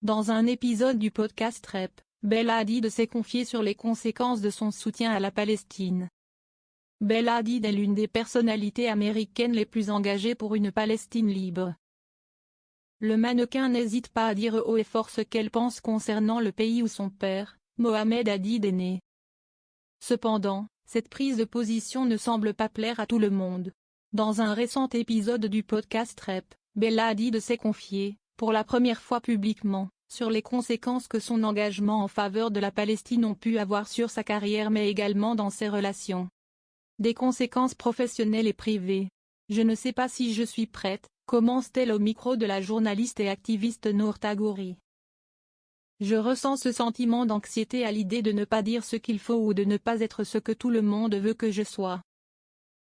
Dans un épisode du podcast Rep, Bella Hadid s'est confiée sur les conséquences de son soutien à la Palestine. Bella Hadid est l'une des personnalités américaines les plus engagées pour une Palestine libre. Le mannequin n'hésite pas à dire haut et fort ce qu'elle pense concernant le pays où son père, Mohamed Hadid, est né. Cependant, cette prise de position ne semble pas plaire à tout le monde. Dans un récent épisode du podcast Rep, Bella Hadid s'est confiée, pour la première fois publiquement, sur les conséquences que son engagement en faveur de la Palestine ont pu avoir sur sa carrière mais également dans ses relations. Des conséquences professionnelles et privées. Je ne sais pas si je suis prête, commence-t-elle au micro de la journaliste et activiste Noor Tagouri. Je ressens ce sentiment d'anxiété à l'idée de ne pas dire ce qu'il faut ou de ne pas être ce que tout le monde veut que je sois.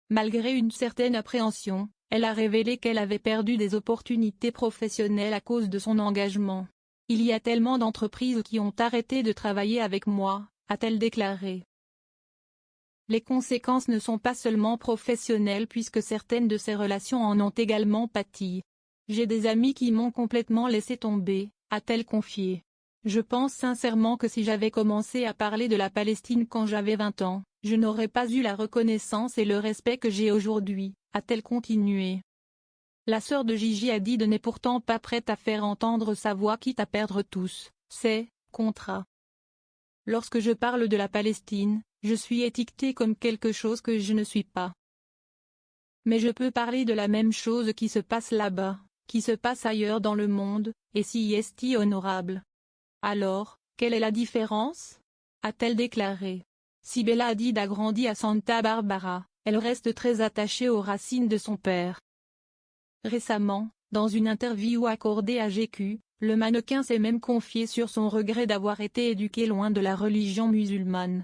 Malgré une certaine appréhension, elle a révélé qu'elle avait perdu des opportunités professionnelles à cause de son engagement. Il y a tellement d'entreprises qui ont arrêté de travailler avec moi, a-t-elle déclaré. Les conséquences ne sont pas seulement professionnelles puisque certaines de ces relations en ont également pâti. J'ai des amis qui m'ont complètement laissé tomber, a-t-elle confié. Je pense sincèrement que si j'avais commencé à parler de la Palestine quand j'avais 20 ans, je n'aurais pas eu la reconnaissance et le respect que j'ai aujourd'hui, a-t-elle continué. La sœur de Gigi Hadid n'est pourtant pas prête à faire entendre sa voix quitte à perdre tous ses contrats. Lorsque je parle de la Palestine, je suis étiquetée comme quelque chose que je ne suis pas. Mais je peux parler de la même chose qui se passe là-bas, qui se passe ailleurs dans le monde, et si est honorable. Alors, quelle est la différence? A-t-elle déclaré. Si Bella Hadid a grandi à Santa Barbara, elle reste très attachée aux racines de son père. Récemment, dans une interview accordée à GQ, le mannequin s'est même confié sur son regret d'avoir été éduqué loin de la religion musulmane.